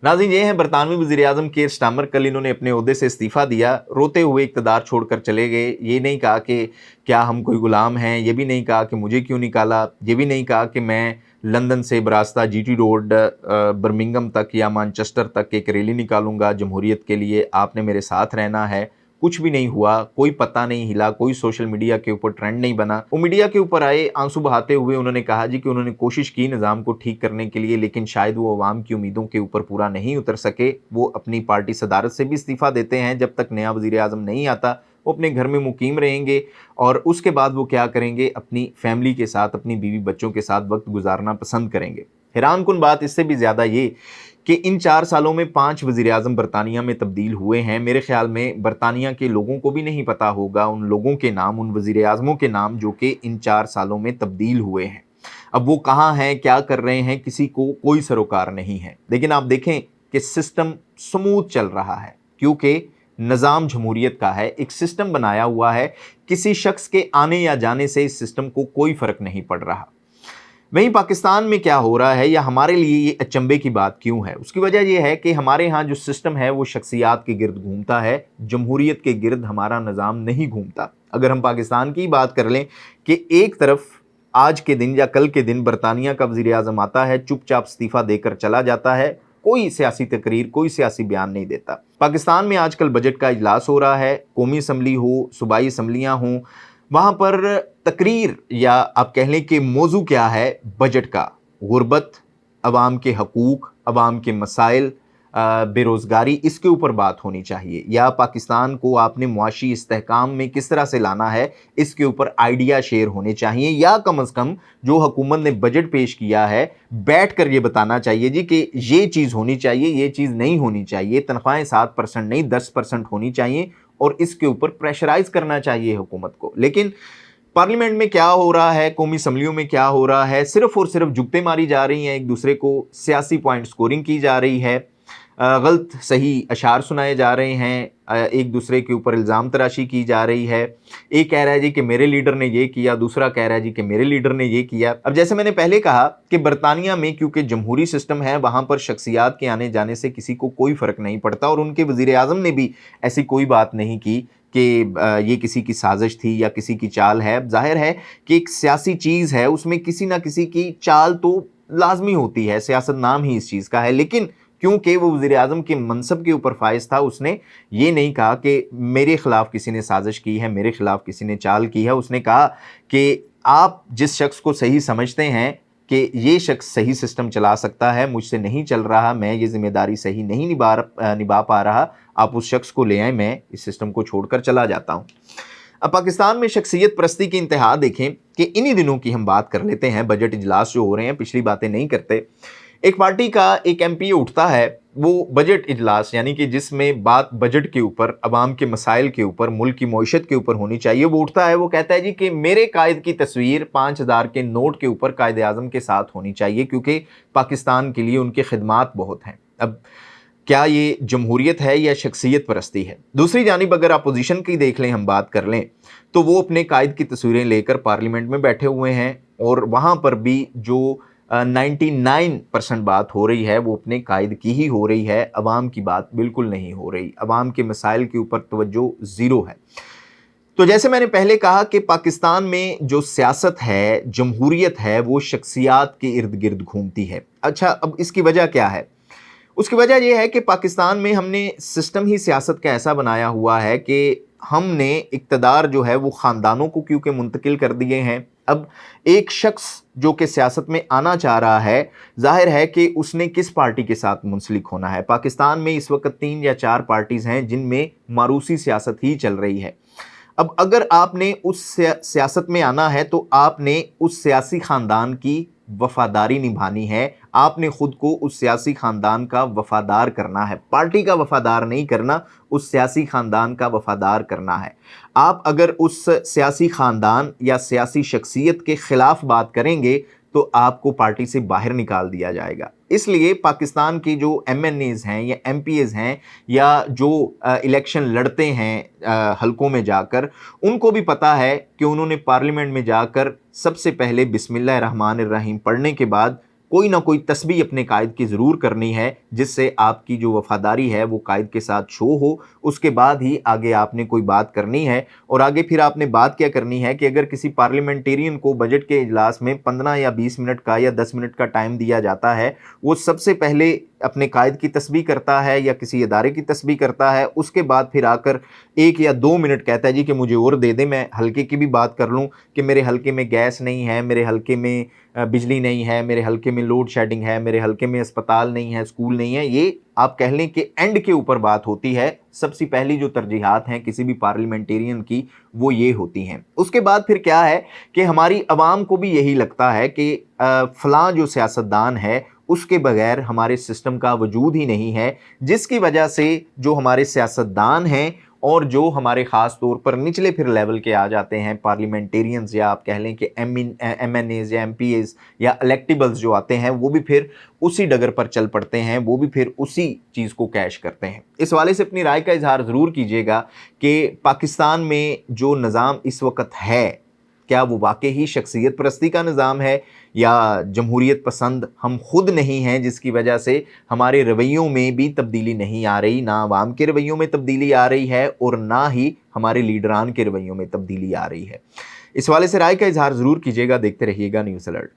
नाज़रीन, ये हैं बरतानवी वज़ीर-ए-आज़म कीर स्टारमर। कल इन्होंने अपने ओहदे से इस्तीफ़ा दिया, रोते हुए इक़्तिदार छोड़कर चले गए। ये नहीं कहा कि क्या हम कोई ग़ुलाम हैं, ये भी नहीं कहा कि मुझे क्यों निकाला, ये भी नहीं कहा कि मैं लंदन से बरास्ता जीटी रोड बर्मिंघम तक या मैनचेस्टर तक एक रैली निकालूंगा जमहूरियत के लिए, आपने मेरे साथ रहना है। कुछ भी नहीं हुआ, कोई पता नहीं हिला, कोई सोशल मीडिया के ऊपर ट्रेंड नहीं बना। वो मीडिया के ऊपर आए आंसू बहाते हुए, उन्होंने कहा जी कि उन्होंने कोशिश की निज़ाम को ठीक करने के लिए, लेकिन शायद वो अवाम की उम्मीदों के ऊपर पूरा नहीं उतर सके। वो अपनी पार्टी सदारत से भी इस्तीफ़ा देते हैं, जब तक नया वज़ीर आज़म नहीं आता वो अपने घर में मुकीम रहेंगे और उसके बाद वो क्या करेंगे, अपनी फैमिली के साथ, अपनी बीवी बच्चों के साथ वक्त गुजारना पसंद करेंगे। हैरान कुन बात इससे भी ज़्यादा ये कि इन 4 सालों में 5 वज़ीर-ए-आज़म बरतानिया में तब्दील हुए हैं। मेरे ख़्याल में बरतानिया के लोगों को भी नहीं पता होगा उन लोगों के नाम, उन वज़ीर-ए-आज़मों के नाम जो कि इन 4 सालों में तब्दील हुए हैं। अब वो कहाँ हैं, क्या कर रहे हैं, किसी को कोई सरोकार नहीं है। लेकिन आप देखें कि सिस्टम स्मूथ चल रहा है क्योंकि निज़ाम जमहूरियत का है, एक सिस्टम बनाया हुआ है। किसी शख्स के आने या जाने से इस सिस्टम को कोई फ़र्क नहीं पड़ रहा। वहीं पाकिस्तान में क्या हो रहा है या हमारे लिए ये अचंभे की बात क्यों है, उसकी वजह यह है कि हमारे यहाँ जो सिस्टम है वो शख्सियात के गिर्द घूमता है, जमहूरियत के गिर्द हमारा निज़ाम नहीं घूमता। अगर हम पाकिस्तान की बात कर लें कि एक तरफ आज के दिन या कल के दिन बरतानिया का वज़ीर आज़म आता है, चुपचाप इस्तीफ़ा देकर चला जाता है, कोई सियासी तकरीर, कोई सियासी बयान नहीं देता। पाकिस्तान में आजकल बजट का इजलास हो रहा है, कौमी असम्बली हो, सूबाई असम्बलियाँ हों, वहाँ पर तकरीर या आप कह लें कि मौजू क्या है बजट का, गुर्बत, अवाम के हकूक़, अवाम के मसाइल, बेरोज़गारी, इसके ऊपर बात होनी चाहिए। या पाकिस्तान को आपने मुआशी इस्तेहकाम में किस तरह से लाना है, इसके ऊपर आइडिया शेयर होने चाहिए। या कम अज़ कम जो हुकूमत ने बजट पेश किया है, बैठ कर ये बताना चाहिए जी कि ये चीज़ होनी चाहिए, ये चीज़ नहीं होनी चाहिए, तनख्वाहें 7% नहीं 10% होनी चाहिए और इसके ऊपर प्रेशराइज़ करना चाहिए हुकूमत को। लेकिन पार्लियामेंट में क्या हो रहा है, कौमी असम्बलियों में क्या हो रहा है, सिर्फ़ और सिर्फ जुगतें मारी जा रही हैं, एक दूसरे को सियासी पॉइंट स्कोरिंग की जा रही है, गलत सही अशार सुनाए जा रहे हैं, एक दूसरे के ऊपर इल्ज़ाम तराशी की जा रही है। एक कह रहा है जी कि मेरे लीडर ने ये किया, दूसरा कह रहा है जी कि मेरे लीडर ने ये किया। अब जैसे मैंने पहले कहा कि बरतानिया में क्योंकि जमहूरी सिस्टम है, वहाँ पर शख्सियात के आने जाने से किसी को कोई फ़र्क नहीं पड़ता और उनके वज़ीर आज़म ने भी ऐसी कोई बात नहीं की कि ये किसी की साजिश थी या किसी की चाल है। ज़ाहिर है कि एक सियासी चीज़ है, उसमें किसी ना किसी की चाल तो लाज़मी होती है, सियासत नाम ही इस चीज़ का है। लेकिन क्योंकि वो वज़ीर आज़म के मनसब के ऊपर फ़ाइज़ था, उसने ये नहीं कहा कि मेरे ख़िलाफ़ किसी ने साजिश की है, मेरे ख़िलाफ़ किसी ने चाल की है। उसने कहा कि आप जिस शख्स को सही समझते हैं कि ये शख्स सही सिस्टम चला सकता है, मुझसे नहीं चल रहा, मैं ये ज़िम्मेदारी सही नहीं निभा पा रहा, आप उस शख्स को ले आएँ, मैं इस सिस्टम को छोड़कर चला जाता हूँ। अब पाकिस्तान में शख्सियत परस्ती की इंतहा देखें कि इन्हीं दिनों की हम बात कर लेते हैं, बजट इजलास जो हो रहे हैं, पिछली बातें नहीं करते। एक पार्टी का एक एमपी उठता है, वो बजट इजलास यानी कि जिसमें बात बजट के ऊपर, अवाम के मसाइल के ऊपर, मुल्क की मईशत के ऊपर होनी चाहिए, वो उठता है, वो कहता है जी कि मेरे कायद की तस्वीर 5000 के नोट के ऊपर कायद आज़म के साथ होनी चाहिए क्योंकि पाकिस्तान के लिए उनके खिदमात बहुत हैं। अब क्या ये जमहूरियत है या शख्सियत परस्ती है? दूसरी जानिब अगर अपोजिशन की देख लें, हम बात कर लें, तो वो अपने कायद की तस्वीरें लेकर पार्लियामेंट में बैठे हुए हैं और वहाँ पर भी जो 99% बात हो रही है वो अपने कायद की ही हो रही है, अवाम की बात बिल्कुल नहीं हो रही, अवाम के मसाइल के ऊपर तवज्जो ज़ीरो है। तो जैसे मैंने पहले कहा कि पाकिस्तान में जो सियासत है, जमहूरियत है, वो शख्सियात के इर्द गिर्द घूमती है। अच्छा, अब इसकी वजह क्या है? उसकी वजह यह है कि पाकिस्तान में हमने सिस्टम ही सियासत का ऐसा बनाया हुआ है कि हमने इक़्तिदार जो है वो ख़ानदानों को क्योंकि मुंतकिल कर दिए हैं। अब एक शख्स जो कि सियासत में आना चाह रहा है, ज़ाहिर है कि उसने किस पार्टी के साथ मुंसलिक होना है। पाकिस्तान में इस वक्त 3 या 4 पार्टीज़ हैं जिनमें मारूसी सियासत ही चल रही है। अब अगर आपने उस सियासत में आना है तो आपने उस सियासी ख़ानदान की वफ़ादारी निभानी है, आपने ख़ुद को उस सियासी ख़ानदान का वफ़ादार करना है, पार्टी का वफ़ादार नहीं करना, उस सियासी ख़ानदान का वफ़ादार करना है। आप अगर उस सियासी ख़ानदान या सियासी शख्सियत के ख़िलाफ़ बात करेंगे तो आपको पार्टी से बाहर निकाल दिया जाएगा। इसलिए पाकिस्तान की जो एमएनएज़ हैं या एमपीएज़ हैं या जो इलेक्शन लड़ते हैं हलकों में जाकर, उनको भी पता है कि उन्होंने पार्लियामेंट में जाकर सबसे पहले बिस्मिल्लाहिर्रहमानिर्रहीम पढ़ने के बाद कोई ना कोई तस्बीह अपने कायद की ज़रूर करनी है, जिससे आपकी जो वफ़ादारी है वो कायद के साथ शो हो। उसके बाद ही आगे आपने कोई बात करनी है, और आगे फिर आपने बात क्या करनी है कि अगर किसी पार्लियामेंटेरियन को बजट के इजलास में 15 या 20 मिनट का या 10 मिनट का टाइम दिया जाता है, वो सबसे पहले अपने कायद की तस्बीह करता है या किसी इदारे की तस्बीह करता है, उसके बाद फिर आकर 1 या 2 मिनट कहता है जी कि मुझे और दे दें, मैं हलके की भी बात कर लूँ कि मेरे हलके में गैस नहीं है, मेरे हलके में बिजली नहीं है, मेरे हलके में लोड शेडिंग है, मेरे हलके में अस्पताल नहीं है, स्कूल नहीं है। ये आप कह लें कि एंड के ऊपर बात होती है। सबसे पहली जो तरजीहात हैं किसी भी पार्लियामेंटेरियन की वो ये होती हैं। उसके बाद फिर क्या है कि हमारी आवाम को भी यही लगता है कि फ़लाँ जो सियासतदान है उसके बगैर हमारे सिस्टम का वजूद ही नहीं है, जिसकी वजह से जो हमारे सियासतदान हैं और जो हमारे ख़ास तौर पर निचले फिर लेवल के आ जाते हैं पार्लियामेंटेरियंस, या आप कह लें कि MNAs या MPAs या इलेक्टेबल्स जो आते हैं, वो भी फिर उसी डगर पर चल पड़ते हैं, वो भी फिर उसी चीज़ को कैश करते हैं। इस हवाले से अपनी राय का इजहार ज़रूर कीजिएगा कि पाकिस्तान में जो निज़ाम इस वक्त है, क्या वो वाकई ही शख्सियत परस्ती का निज़ाम है या जमहूरियत पसंद हम खुद नहीं हैं, जिसकी वजह से हमारे रवैयों में भी तब्दीली नहीं आ रही, ना आवाम के रवैयों में तब्दीली आ रही है और ना ही हमारे लीडरान के रवैयों में तब्दीली आ रही है। इस हवाले से राय का इजहार ज़रूर कीजिएगा। देखते रहिएगा न्यूज़ अलर्ट।